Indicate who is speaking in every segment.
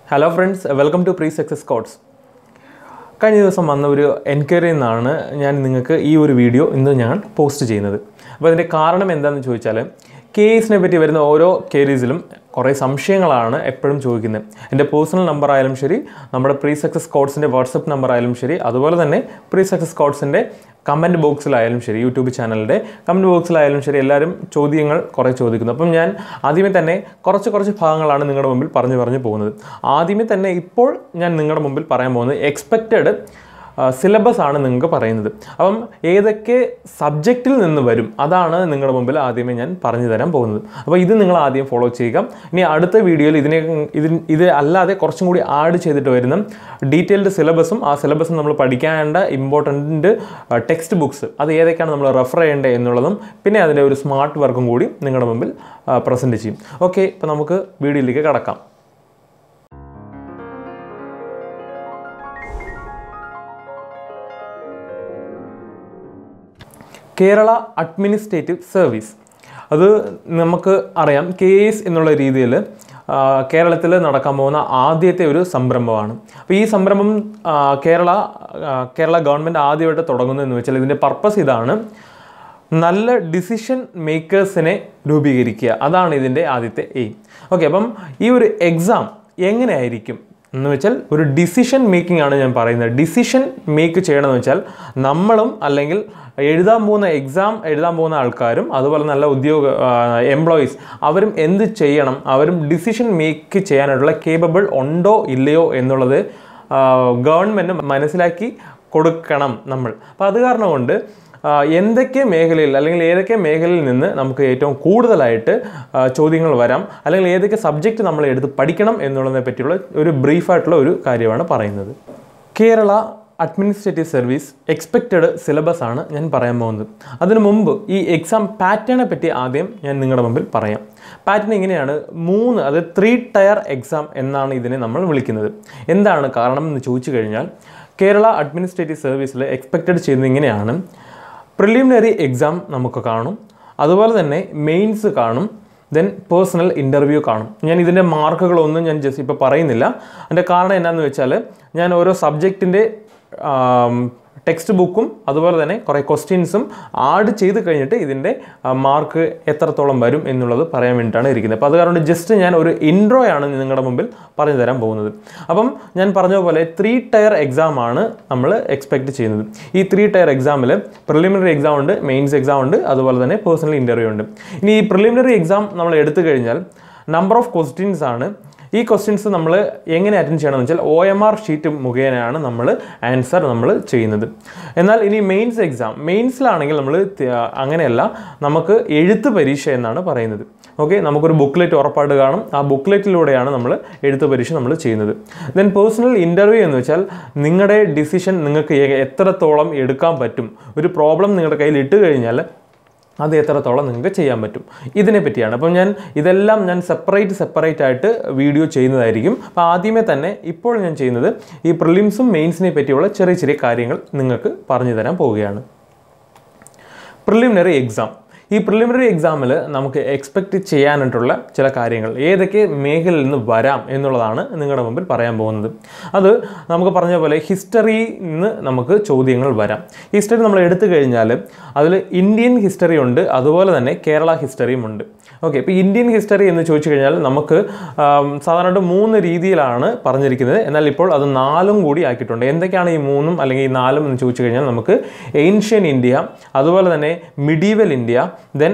Speaker 1: Hello friends, welcome to Pre-Success Codes. കഴിഞ്ഞ ദിവസം വന്ന ഒരു എൻക്വയറിയിൽ നിന്നാണ് ഞാൻ നിങ്ങൾക്ക് ഈ ഒരു വീഡിയോ ഇന്ന് ഞാൻ പോസ്റ്റ് ചെയ്യുന്നത്. അപ്പോൾ അതിൻ്റെ കാരണം എന്താണെന്ന് ചോദിച്ചാൽ കേസിനെ പറ്റി വരുന്ന ഓരോ കേരീസിലും കുറേ സംശയങ്ങളാണ് എപ്പോഴും ചോദിക്കുന്നത്. എൻ്റെ പേഴ്സണൽ നമ്പർ ആയാലും ശരി, നമ്മുടെ Pre-Success Codes-ൻ്റെ വാട്സപ്പ് നമ്പർ ആയാലും ശരി, അതുപോലെ തന്നെ Pre-Success Codes-ൻ്റെ കമൻറ്റ് ബോക്സിലായാലും ശരി, യൂട്യൂബ് ചാനലിൻ്റെ കമൻറ്റ് ബോക്സിലായാലും ശരി, എല്ലാവരും ചോദ്യങ്ങൾ കുറേ ചോദിക്കുന്നു. അപ്പം ഞാൻ ആദ്യമേ തന്നെ കുറച്ച് ഭാഗങ്ങളാണ് നിങ്ങളുടെ മുമ്പിൽ പറഞ്ഞു പോകുന്നത്. ആദ്യമേ തന്നെ ഇപ്പോൾ ഞാൻ നിങ്ങളുടെ മുമ്പിൽ പറയാൻ പോകുന്നത് എക്സ്പെക്റ്റഡ് സിലബസ് ആണ് നിങ്ങൾക്ക് പറയുന്നത്. അപ്പം ഏതൊക്കെ സബ്ജക്റ്റിൽ നിന്ന് വരും അതാണ് നിങ്ങളുടെ മുമ്പിൽ ആദ്യമേ ഞാൻ പറഞ്ഞു തരാൻ പോകുന്നത്. അപ്പോൾ ഇത് നിങ്ങൾ ആദ്യം ഫോളോ ചെയ്യുക. ഇനി അടുത്ത വീഡിയോയിൽ ഇത് അല്ലാതെ കുറച്ചും കൂടി ആഡ് ചെയ്തിട്ട് വരുന്ന ഡീറ്റെയിൽഡ് സിലബസും ആ സിലബസും നമ്മൾ പഠിക്കേണ്ട ഇമ്പോർട്ടൻറ്റ് ടെക്സ്റ്റ് ബുക്സ് അത് ഏതൊക്കെയാണ് നമ്മൾ റെഫർ ചെയ്യേണ്ടത് എന്നുള്ളതും പിന്നെ അതിൻ്റെ ഒരു സ്മാർട്ട് വർക്കും കൂടി നിങ്ങളുടെ മുമ്പിൽ പ്രസൻറ്റ് ചെയ്യും. ഓക്കെ, ഇപ്പോൾ നമുക്ക് വീഡിയോയിലേക്ക് കടക്കാം. കേരള അഡ്മിനിസ്ട്രേറ്റീവ് സർവീസ്, അത് നമുക്ക് അറിയാം KS എന്നുള്ള രീതിയിൽ കേരളത്തിൽ നടക്കാൻ പോകുന്ന ആദ്യത്തെ ഒരു സംരംഭമാണ്. അപ്പോൾ ഈ സംരംഭം കേരള ഗവൺമെൻറ് ആദ്യമായിട്ട് തുടങ്ങുന്നതെന്ന് വെച്ചാൽ ഇതിൻ്റെ പർപ്പസ് ഇതാണ്: നല്ല ഡിസിഷൻ മേക്കേഴ്സിനെ രൂപീകരിക്കുക. അതാണ് ഇതിൻ്റെ ആദ്യത്തെ എയിം. ഓക്കെ, അപ്പം ഈ ഒരു എക്സാം എങ്ങനെയായിരിക്കും എന്ന് വെച്ചാൽ ഒരു ഡിസിഷൻ മേക്കിംഗ് ആണ് ഞാൻ പറയുന്നത്. ഡിസിഷൻ മേക്ക് ചെയ്യണമെന്ന് വെച്ചാൽ നമ്മളും അല്ലെങ്കിൽ എക്സാം എഴുതാൻ പോകുന്ന ആൾക്കാരും അതുപോലെ നല്ല എംപ്ലോയീസ് അവരും എന്ത് ചെയ്യണം, അവരും ഡിസിഷൻ മേക്ക് ചെയ്യാനായിട്ടുള്ള കേപ്പബിൾ ഉണ്ടോ ഇല്ലയോ എന്നുള്ളത് ഗവൺമെൻറ് മനസ്സിലാക്കി കൊടുക്കണം നമ്മൾ. അപ്പോൾ അത് കാരണം കൊണ്ട് എന്തൊക്കെ മേഖലയിൽ അല്ലെങ്കിൽ ഏതൊക്കെ മേഖലയിൽ നിന്ന് നമുക്ക് ഏറ്റവും കൂടുതലായിട്ട് ചോദ്യങ്ങൾ വരാം, അല്ലെങ്കിൽ ഏതൊക്കെ സബ്ജക്റ്റ് നമ്മൾ എടുത്ത് പഠിക്കണം എന്നുള്ളതിനെ പറ്റിയുള്ള ഒരു ബ്രീഫായിട്ടുള്ള ഒരു കാര്യമാണ് പറയുന്നത്. Kerala administrative service expected syllabus ആണ് ഞാൻ പറയാൻ പോകുന്നത്. അതിനു മുമ്പ് ഈ എക്സാം പാറ്റേണെ പറ്റി ആദ്യം ഞാൻ നിങ്ങളുടെ മുമ്പിൽ പറയാം. പാറ്റേൺ ഇങ്ങനെയാണ്: 3 ടയർ എക്സാം എന്നാണ് ഇതിനെ നമ്മൾ വിളിക്കുന്നത്. എന്താണ് കാരണം എന്ന് ചോദിച്ചു കഴിഞ്ഞാൽ, കേരള അഡ്മിനിസ്ട്രേറ്റീവ് സർവീസിൽ എക്സ്പെക്റ്റഡ് ചെയ്യുന്നത് ഇങ്ങനെയാണ്: പ്രിലിമിനറി എക്സാം നമുക്ക് കാണും, അതുപോലെ തന്നെ മെയിൻസ് കാണും, ദെൻ പേഴ്സണൽ ഇൻ്റർവ്യൂ കാണും. ഞാൻ ഇതിൻ്റെ മാർക്കുകളൊന്നും ഞാൻ ജസ്റ്റ് ഇപ്പോൾ പറയുന്നില്ല. അതിൻ്റെ കാരണം എന്താണെന്ന് വെച്ചാൽ ഞാൻ ഓരോ സബ്ജക്റ്റിൻ്റെ ടെക്സ്റ്റ് ബുക്കും അതുപോലെ തന്നെ കുറേ ക്വസ്റ്റ്യൻസും ആഡ് ചെയ്ത് കഴിഞ്ഞിട്ട് ഇതിൻ്റെ മാർക്ക് എത്രത്തോളം വരും എന്നുള്ളത് പറയാൻ വേണ്ടിയിട്ടാണ് ഇരിക്കുന്നത്. അപ്പോൾ അത് കാരണം ജസ്റ്റ് ഞാൻ ഒരു ഇൻട്രോയാണ് നിങ്ങളുടെ മുമ്പിൽ പറഞ്ഞു തരാൻ പോകുന്നത്. അപ്പം ഞാൻ പറഞ്ഞ പോലെ 3 ടയർ എക്സാമാണ് നമ്മൾ എക്സ്പെക്റ്റ് ചെയ്യുന്നത്. ഈ 3 ടയർ എക്സാമിൽ പ്രിലിമിനറി എക്സാം ഉണ്ട്, മെയിൻസ് എക്സാം ഉണ്ട്, അതുപോലെ തന്നെ പേഴ്സണൽ ഇൻ്റർവ്യൂ ഉണ്ട്. ഇനി ഈ പ്രിലിമിനറി എക്സാം നമ്മൾ എടുത്തു കഴിഞ്ഞാൽ നമ്പർ ഓഫ് ക്വസ്റ്റ്യൻസ് ആണ്. ഈ ക്വസ്റ്റ്യൻസ് നമ്മൾ എങ്ങനെ അറ്റൻഡ് ചെയ്യണമെന്ന് വെച്ചാൽ OMR ഷീറ്റ് മുഖേനയാണ് നമ്മൾ ആൻസർ ചെയ്യുന്നത്. എന്നാൽ ഇനി മെയിൻസ് എക്സാം, മെയിൻസിലാണെങ്കിൽ നമ്മൾ അങ്ങനെയല്ല, നമുക്ക് എഴുത്ത് പരീക്ഷ എന്നാണ് പറയുന്നത്. ഓക്കെ, നമുക്കൊരു ബുക്ക്ലെറ്റ് ഉറപ്പായിട്ട് കാണും. ആ ബുക്ക്ലെറ്റിലൂടെയാണ് നമ്മൾ എഴുത്ത് പരീക്ഷ നമ്മൾ ചെയ്യുന്നത്. ദെൻ പേഴ്സണൽ ഇൻ്റർവ്യൂ എന്ന് വെച്ചാൽ നിങ്ങളുടെ ഡിസിഷൻ നിങ്ങൾക്ക് എത്രത്തോളം എടുക്കാൻ പറ്റും, ഒരു പ്രോബ്ലം നിങ്ങളുടെ കയ്യിൽ ഇട്ട് കഴിഞ്ഞാൽ അത് എത്രത്തോളം നിങ്ങൾക്ക് ചെയ്യാൻ പറ്റും, ഇതിനെ പറ്റിയാണ്. അപ്പം ഇതെല്ലാം ഞാൻ സെപ്പറേറ്റ് ആയിട്ട് വീഡിയോ ചെയ്യുന്നതായിരിക്കും. അപ്പോൾ ആദ്യമേ തന്നെ ഇപ്പോൾ ഞാൻ ചെയ്യുന്നത് ഈ പ്രിലിംസും മെയിൻസിനെ പറ്റിയുള്ള ചെറിയ കാര്യങ്ങൾ നിങ്ങൾക്ക് പറഞ്ഞു തരാൻ പോവുകയാണ്. Preliminary exam. ഈ പ്രിലിമിനറി എക്സാമിൽ നമുക്ക് എക്സ്പെക്റ്റ് ചെയ്യാനായിട്ടുള്ള ചില കാര്യങ്ങൾ ഏതൊക്കെ മേഖലയിൽ നിന്ന് വരാം എന്നുള്ളതാണ് നിങ്ങളുടെ മുമ്പിൽ പറയാൻ പോകുന്നത്. അത് നമുക്ക് പറഞ്ഞ പോലെ ഹിസ്റ്ററിയിൽ നിന്ന് നമുക്ക് ചോദ്യങ്ങൾ വരാം. ഹിസ്റ്ററി നമ്മൾ എടുത്തു കഴിഞ്ഞാൽ അതിൽ ഇന്ത്യൻ ഹിസ്റ്ററി ഉണ്ട്, അതുപോലെ തന്നെ കേരള ഹിസ്റ്ററിയും ഉണ്ട്. ഓക്കെ, ഇപ്പോൾ ഇന്ത്യൻ ഹിസ്റ്ററി എന്ന് ചോദിച്ചു കഴിഞ്ഞാൽ നമുക്ക് സാധാരണ 3 രീതിയിലാണ് പറഞ്ഞിരിക്കുന്നത്. എന്നാൽ ഇപ്പോൾ അത് 4 കൂടി ആക്കിയിട്ടുണ്ട്. എന്തൊക്കെയാണ് ഈ 3 അല്ലെങ്കിൽ ഈ 4 എന്ന് ചോദിച്ചു കഴിഞ്ഞാൽ നമുക്ക് ഏൻഷ്യൻ ഇന്ത്യ, അതുപോലെ തന്നെ medieval India, then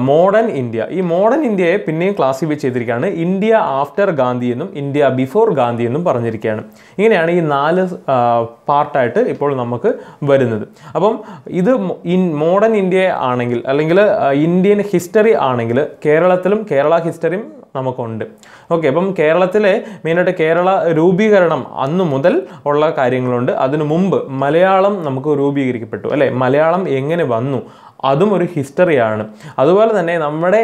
Speaker 1: modern India. ഈ മോഡേൺ ഇന്ത്യയെ പിന്നെയും ക്ലാസിഫൈ ചെയ്തിരിക്കുകയാണ്. ഇന്ത്യ ആഫ്റ്റർ ഗാന്ധി എന്നും ഇന്ത്യ ബിഫോർ ഗാന്ധി എന്നും പറഞ്ഞിരിക്കുകയാണ്. ഇങ്ങനെയാണ് ഈ 4 പാർട്ടായിട്ട് ഇപ്പോൾ നമുക്ക് വരുന്നത്. അപ്പം ഇത് മോഡേൺ ഇന്ത്യ ആണെങ്കിൽ അല്ലെങ്കിൽ ഇന്ത്യൻ ഹിസ്റ്ററി ആണെങ്കിൽ കേരളത്തിലും കേരള ഹിസ്റ്ററിയും നമുക്കുണ്ട്. ഓക്കെ, അപ്പം കേരളത്തിലെ മെയിനായിട്ട് കേരള രൂപീകരണം അന്നു മുതൽ ഉള്ള കാര്യങ്ങളുണ്ട്. അതിനു മുമ്പ് മലയാളം നമുക്ക് രൂപീകരിക്കപ്പെട്ടു, അല്ലേ? മലയാളം എങ്ങനെ വന്നു അതും ഒരു ഹിസ്റ്ററിയാണ്. അതുപോലെ തന്നെ നമ്മുടെ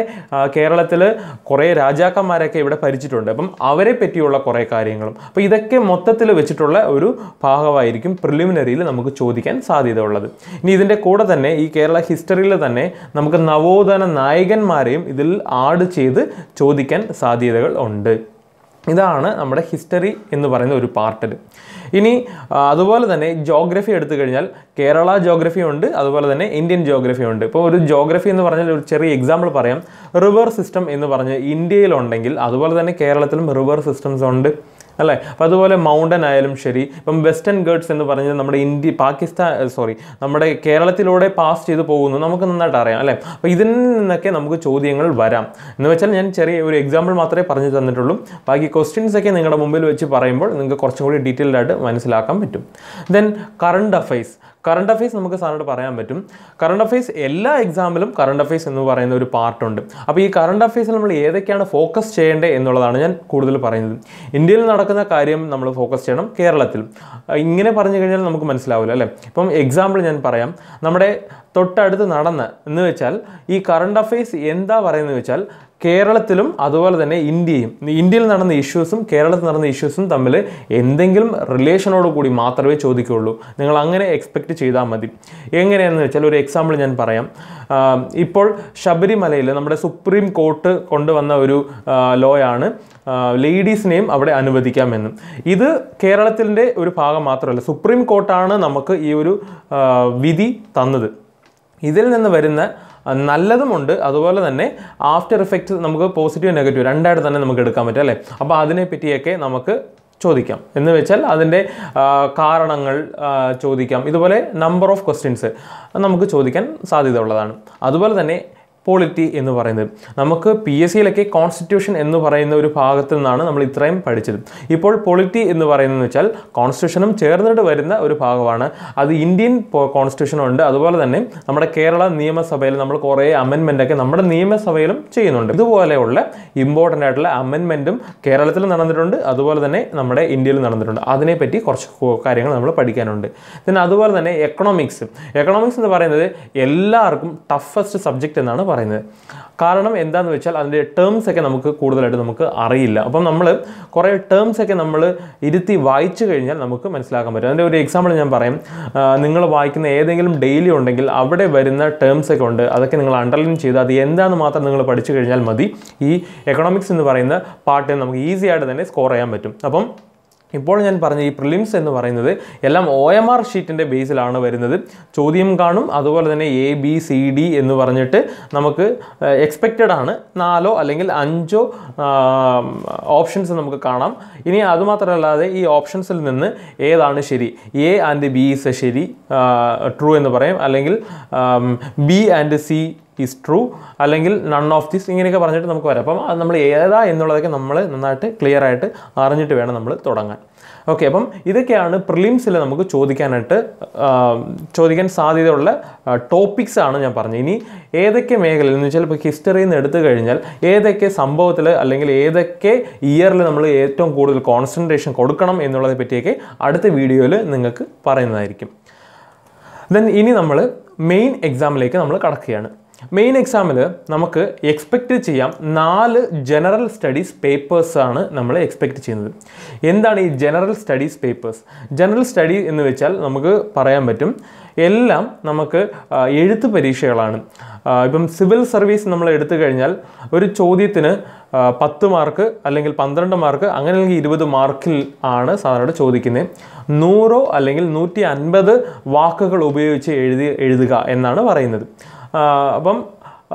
Speaker 1: കേരളത്തിൽ കുറേ രാജാക്കന്മാരൊക്കെ ഇവിടെ ഭരിച്ചിട്ടുണ്ട്. അപ്പം അവരെ പറ്റിയുള്ള കുറേ കാര്യങ്ങളും. അപ്പോൾ ഇതൊക്കെ മൊത്തത്തിൽ വെച്ചിട്ടുള്ള ഒരു ഭാഗമായിരിക്കും പ്രിലിമിനറിയിൽ നമുക്ക് ചോദിക്കാൻ സാധ്യത ഉള്ളത്. ഇനി ഇതിൻ്റെ കൂടെ തന്നെ ഈ കേരള ഹിസ്റ്ററിയിൽ തന്നെ നമുക്ക് നവോത്ഥാന നായകന്മാരെയും ഇതിൽ ആഡ് ചെയ്ത് ചോദിക്കാൻ സാധ്യതകൾ ഉണ്ട്. ഇതാണ് നമ്മുടെ ഹിസ്റ്ററി എന്ന് പറയുന്ന ഒരു പാർട്ടിൽ. ഇനി അതുപോലെ തന്നെ ജോഗ്രഫി എടുത്തു കഴിഞ്ഞാൽ കേരള ജോഗ്രഫി ഉണ്ട്, അതുപോലെ തന്നെ ഇന്ത്യൻ ജോഗ്രഫി ഉണ്ട്. ഇപ്പോൾ ഒരു ജോഗ്രഫി എന്ന് പറഞ്ഞാൽ ഒരു ചെറിയ എക്സാമ്പിൾ പറയാം. റിവർ സിസ്റ്റം എന്ന് പറഞ്ഞ് ഇന്ത്യയിലുണ്ടെങ്കിൽ അതുപോലെ തന്നെ കേരളത്തിലും റിവർ സിസ്റ്റംസ് ഉണ്ട് അല്ലേ. അപ്പോൾ അതുപോലെ മൗണ്ടൻ ആയാലും ശരി, ഇപ്പം വെസ്റ്റേൺ ഗേർഡ്സ് എന്ന് പറഞ്ഞാൽ നമ്മുടെ നമ്മുടെ കേരളത്തിലൂടെ പാസ് ചെയ്ത് പോകുന്നു, നമുക്ക് നന്നായിട്ട് അറിയാം അല്ലേ. അപ്പോൾ ഇതിൽ നിന്നൊക്കെ നമുക്ക് ചോദ്യങ്ങൾ വരാം. എന്ന് വെച്ചാൽ ഞാൻ ചെറിയ ഒരു എക്സാമ്പിൾ മാത്രമേ പറഞ്ഞു തന്നിട്ടുള്ളൂ. ബാക്കി ക്വസ്റ്റ്യൻസ് ഒക്കെ നിങ്ങളുടെ മുമ്പിൽ വെച്ച് പറയുമ്പോൾ നിങ്ങൾക്ക് കുറച്ചും കൂടി ഡീറ്റെയിൽഡ് ആയിട്ട് മനസ്സിലാക്കാൻ പറ്റും. ദെൻ കറണ്ട് അഫയേഴ്സ് നമുക്ക് സാറിനോട് പറയാൻ പറ്റും. കറണ്ട് അഫയേഴ്സ് എല്ലാ എക്സാമിലും കറണ്ട് അഫയേഴ്സ് എന്ന് പറയുന്ന ഒരു പാർട്ടുണ്ട്. അപ്പോൾ ഈ കറണ്ട് അഫയേഴ്സിൽ നമ്മൾ ഏതൊക്കെയാണ് ഫോക്കസ് ചെയ്യേണ്ടത് എന്നുള്ളതാണ് ഞാൻ കൂടുതൽ പറയുന്നത്. ഇന്ത്യയിൽ നടക്കുന്ന കാര്യം നമ്മൾ ഫോക്കസ് ചെയ്യണം, കേരളത്തിലും. ഇങ്ങനെ പറഞ്ഞു കഴിഞ്ഞാൽ നമുക്ക് മനസ്സിലാവില്ല അല്ലേ. ഇപ്പം എക്സാമ്പിൾ ഞാൻ പറയാം. നമ്മുടെ തൊട്ടടുത്ത് എന്ന് വെച്ചാൽ ഈ കറണ്ട് അഫയേഴ്സ് എന്താ പറയുന്നത് വെച്ചാൽ കേരളത്തിലും അതുപോലെ തന്നെ ഇന്ത്യയിൽ നടന്ന ഇഷ്യൂസും കേരളത്തിൽ നടന്ന ഇഷ്യൂസും തമ്മിൽ എന്തെങ്കിലും റിലേഷനോട് കൂടി മാത്രമേ ചോദിക്കുകയുള്ളൂ. നിങ്ങൾ അങ്ങനെ എക്സ്പെക്റ്റ് ചെയ്താൽ മതി. എങ്ങനെയാണെന്ന് വെച്ചാൽ ഒരു എക്സാമ്പിൾ ഞാൻ പറയാം. ഇപ്പോൾ ശബരിമലയിൽ നമ്മുടെ സുപ്രീം കോർട്ട് കൊണ്ടുവന്ന ഒരു ലോയാണ് ലേഡീസിനെയും അവിടെ അനുവദിക്കാമെന്ന്. ഇത് കേരളത്തിൻ്റെ ഒരു ഭാഗം മാത്രമല്ല, സുപ്രീം കോർട്ടാണ് നമുക്ക് ഈ ഒരു വിധി തന്നത്. ഇതിൽ നിന്ന് വരുന്ന നല്ലതുമുണ്ട്, അതുപോലെ തന്നെ ആഫ്റ്റർ ഇഫക്റ്റ് നമുക്ക് പോസിറ്റീവ് നെഗറ്റീവ് രണ്ടായിട്ട് തന്നെ നമുക്ക് എടുക്കാൻ പറ്റും അല്ലേ. അപ്പോൾ അതിനെ പറ്റിയൊക്കെ നമുക്ക് ചോദിക്കാം. എന്ന് വെച്ചാൽ അതിൻ്റെ കാരണങ്ങൾ ചോദിക്കാം. ഇതുപോലെ നമ്പർ ഓഫ് ക്വസ്റ്റ്യൻസ് നമുക്ക് ചോദിക്കാൻ സാധ്യത ഉള്ളതാണ്. അതുപോലെ തന്നെ പോളിറ്റി എന്ന് പറയുന്നത് നമുക്ക് PSCയിലൊക്കെ കോൺസ്റ്റിറ്റ്യൂഷൻ എന്ന് പറയുന്ന ഒരു ഭാഗത്തു നിന്നാണ് നമ്മൾ ഇത്രയും പഠിച്ചത്. ഇപ്പോൾ പൊളിറ്റി എന്ന് പറയുന്നതെന്ന് വെച്ചാൽ കോൺസ്റ്റിറ്റ്യൂഷനും ചേർന്നിട്ട് വരുന്ന ഒരു ഭാഗമാണ്. അത് ഇന്ത്യൻ കോൺസ്റ്റിറ്റ്യൂഷനും ഉണ്ട്, അതുപോലെ തന്നെ നമ്മുടെ കേരള നിയമസഭയിൽ നമ്മൾ കുറേ അമെൻമെൻ്റൊക്കെ നമ്മുടെ നിയമസഭയിലും ചെയ്യുന്നുണ്ട്. ഇതുപോലെയുള്ള ഇമ്പോർട്ടൻ്റ് ആയിട്ടുള്ള അമെൻമെൻറ്റും കേരളത്തിൽ നടന്നിട്ടുണ്ട്, അതുപോലെ തന്നെ നമ്മുടെ ഇന്ത്യയിൽ നടന്നിട്ടുണ്ട്. അതിനെപ്പറ്റി കുറച്ച് കാര്യങ്ങൾ നമ്മൾ പഠിക്കാനുണ്ട്. പിന്നെ അതുപോലെ തന്നെ എക്കണോമിക്സ് എന്ന് പറയുന്നത് എല്ലാവർക്കും ടഫസ്റ്റ് സബ്ജക്റ്റ് എന്നാണ് പറയുന്നത്. കാരണം എന്താണെന്ന് വെച്ചാൽ അതിൻ്റെ ടേംസ് ഒക്കെ നമുക്ക് കൂടുതലായിട്ട് നമുക്ക് അറിയില്ല. അപ്പം നമ്മൾ കുറേ ടേംസ് ഒക്കെ നമ്മൾ ഇരുത്തി വായിച്ചു കഴിഞ്ഞാൽ നമുക്ക് മനസ്സിലാക്കാൻ പറ്റും. അതിൻ്റെ ഒരു എക്സാമ്പിൾ ഞാൻ പറയാം. നിങ്ങൾ വായിക്കുന്ന ഏതെങ്കിലും ഡെയിലി ഉണ്ടെങ്കിൽ അവിടെ വരുന്ന ടേംസ് ഒക്കെ ഉണ്ട്, അതൊക്കെ നിങ്ങൾ അണ്ടർലൈൻ ചെയ്ത് അത് എന്താണെന്ന് മാത്രം നിങ്ങൾ പഠിച്ചു കഴിഞ്ഞാൽ മതി. ഈ എക്കണോമിക്സ് എന്ന് പറയുന്ന പാർട്ട് നമുക്ക് ഈസി ആയിട്ട് തന്നെ സ്കോർ ചെയ്യാൻ പറ്റും. അപ്പം ഇപ്പോൾ ഞാൻ പറഞ്ഞ ഈ പ്രിലിംസ് എന്ന് പറയുന്നത് എല്ലാം OMR ഷീറ്റിൻ്റെ ബേസിലാണ് വരുന്നത്. ചോദ്യം കാണും, അതുപോലെ തന്നെ ABCD എന്ന് പറഞ്ഞിട്ട് നമുക്ക് എക്സ്പെക്റ്റഡ് ആണ് 4 അല്ലെങ്കിൽ 5 ഓപ്ഷൻസ് നമുക്ക് കാണാം. ഇനി അതുമാത്രമല്ലാതെ ഈ ഓപ്ഷൻസിൽ നിന്ന് ഏതാണ് ശരി, A and B is ശരി, ട്രൂ എന്ന് പറയും, അല്ലെങ്കിൽ B and C is true, അല്ലെങ്കിൽ നൺ ഓഫ് ദിസ്, ഇങ്ങനെയൊക്കെ പറഞ്ഞിട്ട് നമുക്ക് വരാം. അപ്പം അത് നമ്മൾ ഏതാ എന്നുള്ളതൊക്കെ നമ്മൾ നന്നായിട്ട് ക്ലിയർ ആയിട്ട് അറിഞ്ഞിട്ട് വേണം നമ്മൾ തുടങ്ങാൻ. ഓക്കെ, അപ്പം ഇതൊക്കെയാണ് പ്രിലിംസിൽ നമുക്ക് ചോദിക്കാൻ സാധ്യതയുള്ള ടോപ്പിക്സ് ആണ് ഞാൻ പറഞ്ഞത്. ഇനി ഏതൊക്കെ മേഖലയിൽ എന്ന് വെച്ചാൽ ഇപ്പോൾ ഹിസ്റ്ററിയിൽ നിന്ന് എടുത്തു കഴിഞ്ഞാൽ ഏതൊക്കെ സംഭവത്തിൽ അല്ലെങ്കിൽ ഏതൊക്കെ ഇയറിൽ നമ്മൾ ഏറ്റവും കൂടുതൽ കോൺസെൻട്രേഷൻ കൊടുക്കണം എന്നുള്ളതിനെ പറ്റിയൊക്കെ അടുത്ത വീഡിയോയിൽ നിങ്ങൾക്ക് പറയുന്നതായിരിക്കും. ദെൻ ഇനി നമ്മൾ മെയിൻ എക്സാമിലേക്ക് നമ്മൾ കടക്കുകയാണ്. മെയിൻ എക്സാമിൽ നമുക്ക് എക്സ്പെക്റ്റ് ചെയ്യാം 4 ജനറൽ സ്റ്റഡീസ് പേപ്പേഴ്സാണ് നമ്മൾ എക്സ്പെക്റ്റ് ചെയ്യുന്നത്. എന്താണ് ഈ general studies papers? General study എന്ന് വെച്ചാൽ നമുക്ക് പറയാൻ പറ്റും എല്ലാം നമുക്ക് എഴുത്ത് പരീക്ഷകളാണ്. ഇപ്പം സിവിൽ സർവീസ് നമ്മൾ എടുത്തു കഴിഞ്ഞാൽ ഒരു ചോദ്യത്തിന് 10 മാർക്ക് അല്ലെങ്കിൽ 12 മാർക്ക് അങ്ങനെ അല്ലെങ്കിൽ 20 മാർക്കിൽ ആണ് സാധാരണ ചോദിക്കുന്നത്. 100 അല്ലെങ്കിൽ 150 വാക്കുകൾ ഉപയോഗിച്ച് എഴുതുക എന്നാണ് പറയുന്നത്. അപ്പം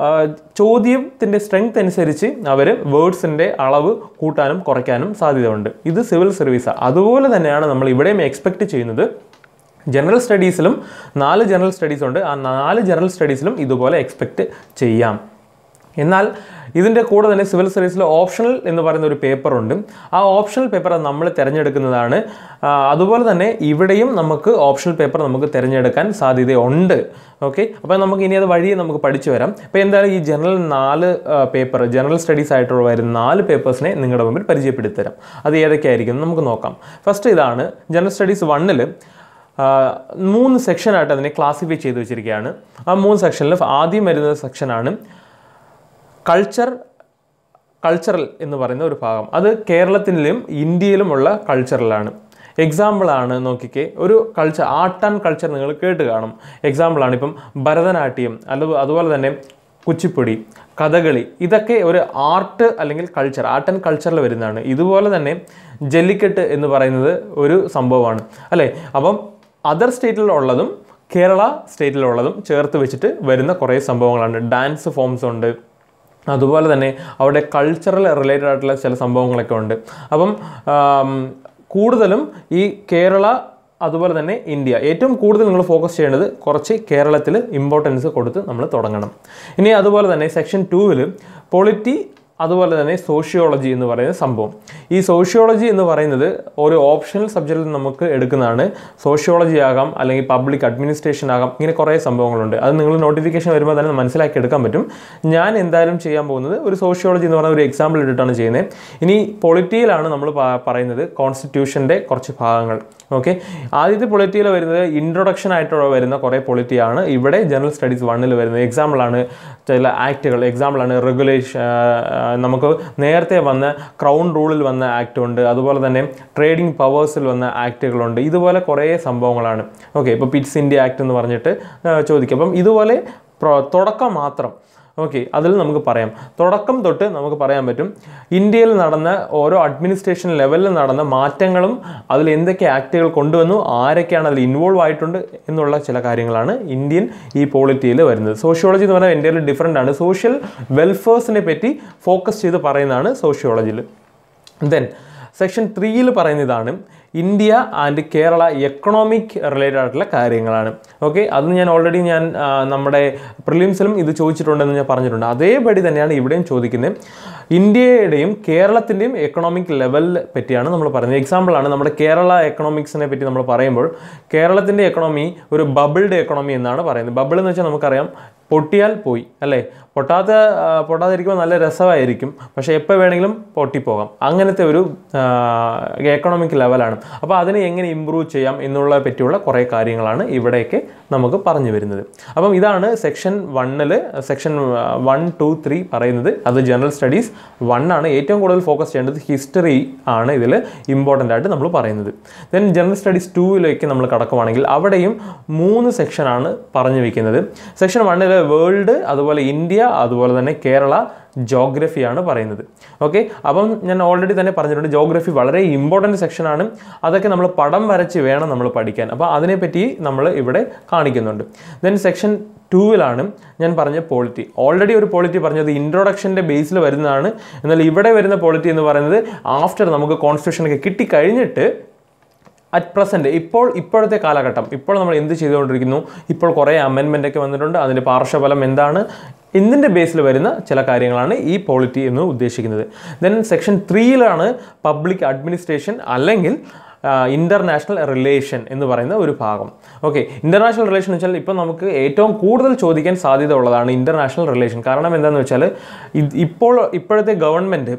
Speaker 1: ചോദ്യത്തിൻ്റെ സ്ട്രെങ്ത് അനുസരിച്ച് അവർ വേർഡ്സിൻ്റെ അളവ് കൂട്ടാനും കുറയ്ക്കാനും സാധ്യതയുണ്ട്. ഇത് സിവിൽ സർവീസാണ്. അതുപോലെ തന്നെയാണ് നമ്മൾ ഇവിടെയും എക്സ്പെക്റ്റ് ചെയ്യുന്നത്. ജനറൽ സ്റ്റഡീസിലും 4 ജനറൽ സ്റ്റഡീസ് ഉണ്ട്. ആ 4 ജനറൽ സ്റ്റഡീസിലും ഇതുപോലെ എക്സ്പെക്റ്റ് ചെയ്യാം. എന്നാൽ ഇതിൻ്റെ കൂടെ തന്നെ സിവിൽ സർവീസിൽ ഓപ്ഷണൽ എന്ന് പറയുന്ന ഒരു പേപ്പറുണ്ട്. ആ ഓപ്ഷണൽ പേപ്പർ നമ്മൾ തിരഞ്ഞെടുക്കുന്നതാണ്. അതുപോലെ തന്നെ ഇവിടെയും നമുക്ക് ഓപ്ഷണൽ പേപ്പർ നമുക്ക് തിരഞ്ഞെടുക്കാൻ സാധ്യതയുണ്ട്. ഓക്കെ, അപ്പോൾ നമുക്ക് ഇനി അത് വഴിയെ നമുക്ക് പഠിച്ചു വരാം. അപ്പോൾ എന്തായാലും ഈ ജനറൽ സ്റ്റഡീസ് ആയിട്ടുള്ള വരുന്ന 4 പേപ്പേഴ്സിനെ നിങ്ങളുടെ മുമ്പിൽ പരിചയപ്പെടുത്തി തരാം. അത് ഏതൊക്കെയായിരിക്കും നമുക്ക് നോക്കാം. ഫസ്റ്റ് ഇതാണ് ജനറൽ സ്റ്റഡീസ് 1-ൽ 3 സെക്ഷനായിട്ട് അതിനെ ക്ലാസിഫൈ ചെയ്ത് വെച്ചിരിക്കുകയാണ്. ആ 3 സെക്ഷനിൽ ആദ്യം വരുന്ന സെക്ഷനാണ് കൾച്ചറൽ എന്ന് പറയുന്ന ഒരു ഭാഗം. അത് കേരളത്തിലും ഇന്ത്യയിലുമുള്ള കൾച്ചറലാണ്. എക്സാമ്പിളാണ് നോക്കിക്കേ, ഒരു ആർട്ട് ആൻഡ് കൾച്ചർ നിങ്ങൾ കേട്ട് കാണും. എക്സാമ്പിളാണ് ഇപ്പം ഭരതനാട്യം, അതുപോലെ തന്നെ കുച്ചിപ്പുടി, കഥകളി, ഇതൊക്കെ ഒരു ആർട്ട് അല്ലെങ്കിൽ കൾച്ചർ, ആർട്ട് ആൻഡ് കൾച്ചറിൽ വരുന്നതാണ്. ഇതുപോലെ തന്നെ ജല്ലിക്കെട്ട് എന്ന് പറയുന്നത് ഒരു സംഭവമാണ് അല്ലേ. അപ്പം അതർ സ്റ്റേറ്റിലുള്ളതും കേരള സ്റ്റേറ്റിലുള്ളതും ചേർത്ത് വെച്ചിട്ട് വരുന്ന കുറേ സംഭവങ്ങളാണ്. ഡാൻസ് ഫോംസ് ഉണ്ട്, അതുപോലെ തന്നെ അവിടെ കൾച്ചറൽ റിലേറ്റഡ് ആയിട്ടുള്ള ചില സംഭവങ്ങളൊക്കെ ഉണ്ട്. അപ്പം കൂടുതലും ഈ കേരള അതുപോലെ തന്നെ ഇന്ത്യ ഏറ്റവും കൂടുതൽ നിങ്ങൾ ഫോക്കസ് ചെയ്യേണ്ടത് കുറച്ച് കേരളത്തിൽ ഇമ്പോർട്ടൻസ് കൊടുത്ത് നമ്മൾ തുടങ്ങണം. ഇനി അതുപോലെ തന്നെ സെക്ഷൻ 2 പൊളിറ്റി അതുപോലെ തന്നെ സോഷ്യോളജി എന്ന് പറയുന്ന സംഭവം. ഈ സോഷ്യോളജി എന്ന് പറയുന്നത് ഒരു ഓപ്ഷണൽ സബ്ജക്റ്റിൽ നമുക്ക് എടുക്കുന്നതാണ്. സോഷ്യോളജി ആകാം, അല്ലെങ്കിൽ പബ്ലിക് അഡ്മിനിസ്ട്രേഷൻ ആകാം, ഇങ്ങനെ കുറേ സംഭവങ്ങളുണ്ട്. അത് നിങ്ങൾ നോട്ടിഫിക്കേഷൻ വരുമ്പോൾ തന്നെ മനസ്സിലാക്കി എടുക്കാൻ പറ്റും. ഞാൻ എന്തായാലും ചെയ്യാൻ പോകുന്നത് ഒരു സോഷ്യോളജി എന്ന് പറയുന്ന ഒരു എക്സാമ്പിൾ ഇട്ടിട്ടാണ് ചെയ്യുന്നത്. ഇനി പൊളിറ്റിയിലാണ് നമ്മൾ പറയുന്നത് കോൺസ്റ്റിറ്റ്യൂഷൻ്റെ കുറച്ച് ഭാഗങ്ങൾ. ഓക്കെ, ആദ്യത്തെ പൊളിറ്റിയിൽ വരുന്നത് ഇൻട്രൊഡക്ഷൻ ആയിട്ട് വരുന്ന കുറേ പൊളിറ്റിയാണ്. ഇവിടെ ജനറൽ സ്റ്റഡീസ് 1 വരുന്നത് എക്സാമ്പിളാണ് ചില ആക്റ്റുകൾ, എക്സാമ്പിളാണ് റെഗുലേഷൻ. നമുക്ക് നേരത്തെ വന്ന ക്രൗൺ റൂളിൽ വന്ന ആക്ട് ഉണ്ട്, അതുപോലെ തന്നെ ട്രേഡിംഗ് പവേഴ്സിൽ വന്ന ആക്റ്റുകളുണ്ട്. ഇതുപോലെ കുറേ സംഭവങ്ങളാണ്. ഓക്കെ, ഇപ്പോൾ പിറ്റ്സ് ഇന്ത്യ ആക്ട് എന്ന് പറഞ്ഞിട്ട് ചോദിക്കും. അപ്പം ഇതുപോലെ തുടക്കം മാത്രം. ഓക്കെ, അതിൽ നമുക്ക് പറയാം, തുടക്കം തൊട്ട് നമുക്ക് പറയാൻ പറ്റും ഇന്ത്യയിൽ നടന്ന ഓരോ അഡ്മിനിസ്ട്രേഷൻ ലെവലിൽ നടന്ന മാറ്റങ്ങളും അതിൽ എന്തൊക്കെ ആക്റ്റുകൾ കൊണ്ടുവന്നു, ആരൊക്കെയാണ് അതിൽ ഇൻവോൾവ് ആയിട്ടുണ്ട് എന്നുള്ള ചില കാര്യങ്ങളാണ് ഇന്ത്യൻ ഈ പോളിറ്റിയിൽ വരുന്നത്. സോഷ്യോളജി എന്ന് പറഞ്ഞാൽ ഇന്ത്യയിൽ ഡിഫറെൻ്റ് ആണ്. സോഷ്യൽ വെൽഫെയർസിനെ പറ്റി ഫോക്കസ് ചെയ്ത് പറയുന്നതാണ് സോഷ്യോളജിയിൽ. ദെൻ സെക്ഷൻ 3 പറയുന്ന ഇതാണ് India and Kerala economic related ആയിട്ടുള്ള കാര്യങ്ങളാണ്. ഓക്കെ, അത് ഞാൻ ഓൾറെഡി നമ്മുടെ പ്രിലിംസിലും ഇത് ചോദിച്ചിട്ടുണ്ടെന്ന് ഞാൻ പറഞ്ഞിട്ടുണ്ട്. അതേപടി തന്നെയാണ് ഇവിടെയും ചോദിക്കുന്നത്. ഇന്ത്യയുടെയും കേരളത്തിൻ്റെയും എക്കണോമിക് ലെവലിൽ പറ്റിയാണ് നമ്മൾ പറയുന്നത്. എക്സാമ്പിളാണ് നമ്മുടെ കേരള എക്കണോമിക്സിനെ പറ്റി നമ്മൾ പറയുമ്പോൾ കേരളത്തിൻ്റെ എക്കണോമി ഒരു ബബിൾഡ് എക്കണോമി എന്നാണ് പറയുന്നത്. ബബിൾ എന്ന് വെച്ചാൽ നമുക്കറിയാം പൊട്ടിയാൽ പോയി അല്ലേ, പൊട്ടാതിരിക്കുമ്പോൾ നല്ല രസമായിരിക്കും, പക്ഷേ എപ്പോൾ വേണമെങ്കിലും പൊട്ടിപ്പോകാം. അങ്ങനത്തെ ഒരു എക്കണോമിക് ലെവലാണ്. അപ്പോൾ അതിനെ എങ്ങനെ ഇമ്പ്രൂവ് ചെയ്യാം എന്നുള്ള പറ്റിയുള്ള കുറേ കാര്യങ്ങളാണ് ഇവിടെയൊക്കെ നമുക്ക് പറഞ്ഞു വരുന്നത്. അപ്പം ഇതാണ് സെക്ഷൻ 1 സെക്ഷൻ 1, 2, 3 പറയുന്നത്. അത് ജനറൽ സ്റ്റഡീസ് 1 ആണ്. ഏറ്റവും കൂടുതൽ ഫോക്കസ് ചെയ്യേണ്ടത് ഹിസ്റ്ററി ആണ് ഇതിൽ ഇമ്പോർട്ടൻ്റ് ആയിട്ട് നമ്മൾ പറയുന്നത്. ദെൻ ജനറൽ സ്റ്റഡീസ് 2 നമ്മൾ കടക്കുവാണെങ്കിൽ അവിടെയും 3 സെക്ഷനാണ് പറഞ്ഞു വയ്ക്കുന്നത്. സെക്ഷൻ 1 വേൾഡ്, അതുപോലെ ഇന്ത്യ, അതുപോലെ തന്നെ കേരള, ജോഗ്രഫിയാണ് പറയുന്നത്. ഓക്കെ, അപ്പം ഞാൻ ഓൾറെഡി തന്നെ പറഞ്ഞിട്ടുണ്ട് ജോഗ്രഫി വളരെ ഇമ്പോർട്ടൻറ്റ് സെക്ഷനാണ്. അതൊക്കെ നമ്മൾ പടം വരച്ച് വേണം നമ്മൾ പഠിക്കാൻ. അപ്പോൾ അതിനെപ്പറ്റി നമ്മൾ ഇവിടെ കാണിക്കുന്നുണ്ട്. ദെൻ സെക്ഷൻ 2 ഞാൻ പറഞ്ഞ പോളിറ്റി. ഓൾറെഡി ഒരു പോളിറ്റി പറഞ്ഞത് ഇൻട്രൊഡക്ഷൻ്റെ ബേസിൽ വരുന്നതാണ്. എന്നാൽ ഇവിടെ വരുന്ന പോളിറ്റി എന്ന് പറയുന്നത് ആഫ്റ്റർ നമുക്ക് കോൺസ്റ്റിറ്റ്യൂഷനൊക്കെ കിട്ടിക്കഴിഞ്ഞിട്ട് അറ്റ് പ്രസൻറ്റ് ഇപ്പോഴത്തെ കാലഘട്ടം ഇപ്പോൾ നമ്മൾ എന്ത് ചെയ്തുകൊണ്ടിരിക്കുന്നു, ഇപ്പോൾ കുറേ അമെൻമെൻ്റ് ഒക്കെ വന്നിട്ടുണ്ട്, അതിൻ്റെ പാർശ്വഫലം എന്താണ്, എന്തിൻ്റെ ബേസിൽ വരുന്ന ചില കാര്യങ്ങളാണ് ഈ പോളിറ്റി എന്ന് ഉദ്ദേശിക്കുന്നത്. ദെൻ സെക്ഷൻ 3 പബ്ലിക് അഡ്മിനിസ്ട്രേഷൻ അല്ലെങ്കിൽ ഇൻ്റർനാഷണൽ റിലേഷൻ എന്ന് പറയുന്ന ഒരു ഭാഗം. ഓക്കെ, ഇൻ്റർനാഷണൽ റിലേഷൻ വെച്ചാൽ ഇപ്പോൾ നമുക്ക് ഏറ്റവും കൂടുതൽ ചോദിക്കാൻ സാധ്യത ഉള്ളതാണ് ഇൻ്റർനാഷണൽ റിലേഷൻ. കാരണം എന്താണെന്ന് വെച്ചാൽ ഇപ്പോഴത്തെ ഗവൺമെൻറ്,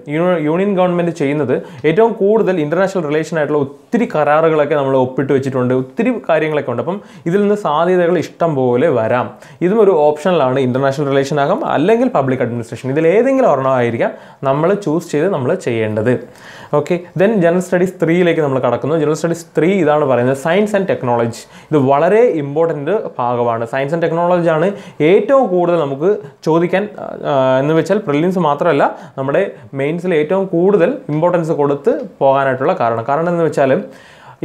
Speaker 1: യൂണിയൻ ഗവൺമെൻറ് ചെയ്യുന്നത് ഏറ്റവും കൂടുതൽ ഇൻ്റർനാഷണൽ റിലേഷൻ ആയിട്ടുള്ള ഒത്തിരി കരാറുകളൊക്കെ നമ്മൾ ഒപ്പിട്ട് വെച്ചിട്ടുണ്ട്, ഒത്തിരി കാര്യങ്ങളൊക്കെ ഉണ്ട്. അപ്പം ഇതിൽ നിന്ന് സാധ്യതകൾ ഇഷ്ടം പോലെ വരാം. ഇതും ഒരു ഓപ്ഷനിലാണ്. ഇൻ്റർനാഷണൽ റിലേഷൻ ആകാം അല്ലെങ്കിൽ പബ്ലിക് അഡ്മിനിസ്ട്രേഷൻ, ഇതിലേതെങ്കിലും ഒരെണ്ണമായിരിക്കാം നമ്മൾ ചൂസ് ചെയ്ത് നമ്മൾ ചെയ്യേണ്ടത്. ഓക്കെ, ദെൻ ജനറൽ സ്റ്റഡീസ് 3 നമ്മൾ കടക്കുന്നു. ജനറൽ സ്റ്റഡീസ് 3 ഇതാണ് പറയുന്നത് സയൻസ് ആൻഡ് ടെക്നോളജി. ഇത് വളരെ ഇമ്പോർട്ടൻ്റ് ഭാഗമാണ്. സയൻസ് ആൻഡ് ടെക്നോളജി ആണ് ഏറ്റവും കൂടുതൽ നമുക്ക് ചോദിക്കാൻ, എന്ന് വെച്ചാൽ പ്രിലിംസ് മാത്രമല്ല നമ്മുടെ മെയിൻസിൽ ഏറ്റവും കൂടുതൽ ഇമ്പോർട്ടൻസ് കൊടുത്ത് പോകാനായിട്ടുള്ള കാരണം എന്ന് വെച്ചാൽ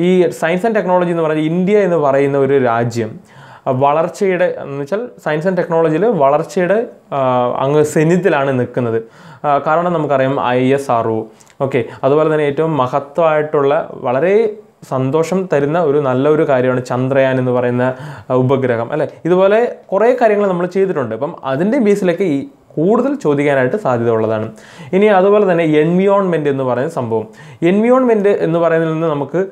Speaker 1: ഈ സയൻസ് ആൻഡ് ടെക്നോളജി എന്ന് പറഞ്ഞാൽ ഇന്ത്യ എന്ന് പറയുന്ന ഒരു രാജ്യം വളർച്ചയുടെ എന്ന് വെച്ചാൽ സയൻസ് ആൻഡ് ടെക്നോളജിയിൽ വളർച്ചയുടെ അങ്ങ് സെനിത്തിലാണ് നിൽക്കുന്നത്. കാരണം നമുക്കറിയാം ISRO, ഓക്കെ, അതുപോലെ തന്നെ ഏറ്റവും മഹത്വമായിട്ടുള്ള വളരെ സന്തോഷം തരുന്ന ഒരു നല്ലൊരു കാര്യമാണ് ചന്ദ്രയാൻ എന്ന് പറയുന്ന ഉപഗ്രഹം അല്ലേ. ഇതുപോലെ കുറേ കാര്യങ്ങൾ നമ്മൾ ചെയ്തിട്ടുണ്ട്. അപ്പം അതിൻ്റെ ബേസിലൊക്കെ ഈ കൂടുതൽ ചോദിക്കാനായിട്ട് സാധ്യത ഉള്ളതാണ്. ഇനി അതുപോലെ തന്നെ എൻവിയോൺമെൻറ്റ് എന്ന് പറയുന്ന സംഭവം. എൻവിയോൺമെൻറ്റ് എന്ന് പറയുന്നതിൽ നിന്ന് നമുക്ക്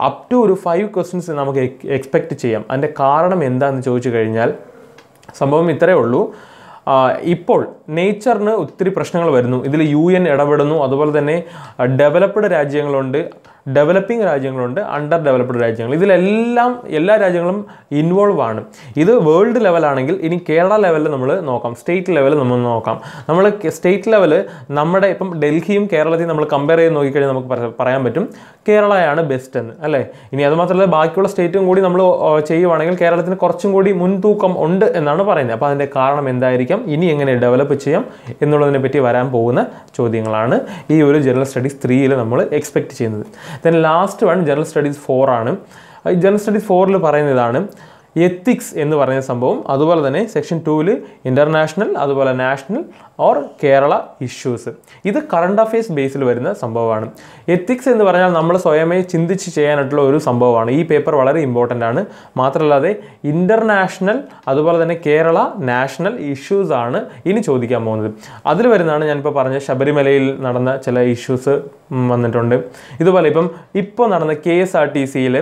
Speaker 1: അപ് ടു ഒരു 5 ക്വസ്റ്റ്യൻസ് നമുക്ക് എക്സ്പെക്റ്റ് ചെയ്യാം. അതിൻ്റെ കാരണം എന്താണെന്ന് ചോദിച്ചു കഴിഞ്ഞാൽ സംഭവം ഇത്രയേ ഉള്ളൂ. ഇപ്പോൾ നേച്ചറിന് ഒത്തിരി പ്രശ്നങ്ങൾ വരുന്നു. ഇതിൽ UN ഇടപെടുന്നു. അതുപോലെ തന്നെ ഡെവലപ്ഡ് രാജ്യങ്ങളുണ്ട്, ഡെവലപ്പിംഗ് രാജ്യങ്ങളുണ്ട്, അണ്ടർ ഡെവലപ്ഡ് രാജ്യങ്ങൾ. ഇതിലെല്ലാം എല്ലാ രാജ്യങ്ങളും ഇൻവോൾവ് ആണ്. ഇത് വേൾഡ് ലെവലാണെങ്കിൽ ഇനി കേരള ലെവലിൽ നമ്മൾ നോക്കാം, സ്റ്റേറ്റ് ലെവൽ നമ്മൾ നോക്കാം. നമ്മൾ സ്റ്റേറ്റ് ലെവൽ നമ്മുടെ ഇപ്പം ഡൽഹിയും കേരളത്തെയും നമ്മൾ കമ്പയർ ചെയ്ത് നോക്കിക്കഴിഞ്ഞാൽ നമുക്ക് പറയാൻ പറ്റും കേരളയാണ് ബെസ്റ്റ് എന്ന്, അല്ലേ? ഇനി അതുമാത്രമല്ല ബാക്കിയുള്ള സ്റ്റേറ്റും കൂടി നമ്മൾ ചെയ്യുവാണെങ്കിൽ കേരളത്തിന് കുറച്ചും കൂടി മുൻതൂക്കം ഉണ്ട് എന്നാണ് പറയുന്നത്. അപ്പോൾ അതിൻ്റെ കാരണം എന്തായിരിക്കാം, ഇനി എങ്ങനെ ഡെവലപ്പ് ചെയ്യാം എന്നുള്ളതിനെ പറ്റി വരാൻ പോകുന്ന ചോദ്യങ്ങളാണ് ഈ ഒരു ജനറൽ സ്റ്റഡീസ് 3ൽ നമ്മൾ എക്സ്പെക്റ്റ് ചെയ്യുന്നത്. Then last one general studies 4 ആണ്. ഈ ജനറൽ സ്റ്റഡീസ് 4ൽ പറയുന്നതാണ് എത്തിക്സ് എന്ന് പറയുന്ന സംഭവം. അതുപോലെ തന്നെ സെക്ഷൻ 2ൽ ഇൻ്റർനാഷണൽ, അതുപോലെ നാഷണൽ ഓർ കേരള ഇഷ്യൂസ്. ഇത് കറണ്ട് അഫയേഴ്സ് ബേസിൽ വരുന്ന സംഭവമാണ്. എത്തിക്സ് എന്ന് പറഞ്ഞാൽ നമ്മൾ സ്വയമേ ചിന്തിച്ച് ചെയ്യാനായിട്ടുള്ള ഒരു സംഭവമാണ്. ഈ പേപ്പർ വളരെ ഇമ്പോർട്ടൻ്റ് ആണ്. മാത്രമല്ലാതെ ഇൻ്റർനാഷണൽ അതുപോലെ തന്നെ കേരള നാഷണൽ ഇഷ്യൂസ് ആണ് ഇനി ചോദിക്കാൻ പോകുന്നത്. അതിൽ വരുന്നതാണ് ഞാനിപ്പോൾ പറഞ്ഞ ശബരിമലയിൽ നടന്ന ചില ഇഷ്യൂസ് വന്നിട്ടുണ്ട്. ഇതുപോലെ ഇപ്പോൾ നടന്ന KSRTCയിൽ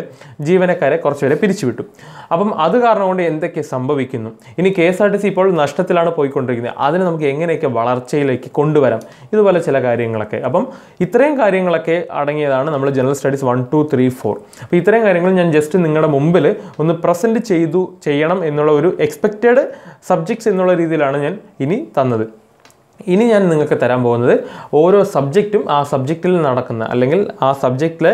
Speaker 1: ജീവനക്കാരെ കുറച്ചുപേരെ പിരിച്ചുവിട്ടു. അപ്പം അത് കാരണം കൊണ്ട് എന്തൊക്കെ സംഭവിക്കുന്നു, ഇനി KSRTC ഇപ്പോൾ നഷ്ടത്തിലാണ് പോയിക്കൊണ്ടിരിക്കുന്നത്, അതിന് നമുക്ക് എങ്ങനെയൊക്കെ വളർച്ചയിലേക്ക് കൊണ്ടുവരാം, ഇതുപോലെ ചില കാര്യങ്ങളൊക്കെ. അപ്പം ഇത്രയും കാര്യങ്ങളൊക്കെ അടങ്ങിയതാണ് നമ്മൾ ജനറൽ സ്റ്റഡീസ് 1, 2, 3, 4. അപ്പോൾ ഇത്രയും കാര്യങ്ങൾ ഞാൻ ജസ്റ്റ് നിങ്ങളുടെ മുമ്പിൽ ഒന്ന് പ്രസൻറ്റ് ചെയ്യണം എന്നുള്ള ഒരു എക്സ്പെക്റ്റഡ് സബ്ജക്ട്സ് എന്നുള്ള രീതിയിലാണ് ഞാൻ ഇനി തന്നത്. ഇനി ഞാൻ നിങ്ങൾക്ക് തരാൻ പോകുന്നത് ഓരോ സബ്ജക്റ്റും ആ സബ്ജക്റ്റിൽ നടക്കുന്ന അല്ലെങ്കിൽ ആ സബ്ജക്റ്റിൽ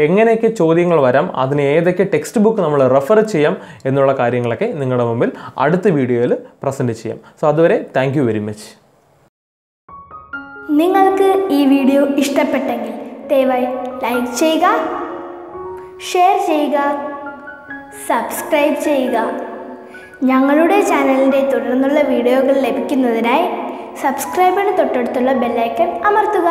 Speaker 1: എങ്ങനെയൊക്കെ ചോദ്യങ്ങൾ വരാം, അതിന് ഏതൊക്കെ ടെക്സ്റ്റ് ബുക്ക് നമ്മൾ റെഫർ ചെയ്യാം എന്നുള്ള കാര്യങ്ങളൊക്കെ നിങ്ങളുടെ മുമ്പിൽ അടുത്ത വീഡിയോയിൽ പ്രസൻറ്റ് ചെയ്യാം. സോ അതുവരെ താങ്ക് യു വെരി മച്ച്.
Speaker 2: നിങ്ങൾക്ക് ഈ വീഡിയോ ഇഷ്ടപ്പെട്ടെങ്കിൽ ദയവായി ലൈക്ക് ചെയ്യുക, ഷെയർ ചെയ്യുക, സബ്സ്ക്രൈബ് ചെയ്യുക. ഞങ്ങളുടെ ചാനലിൻ്റെ തുടർന്നുള്ള വീഡിയോകൾ ലഭിക്കുന്നതിനായി സബ്സ്ക്രൈബിന് തൊട്ടടുത്തുള്ള ബെല്ലൈക്കൺ അമർത്തുക.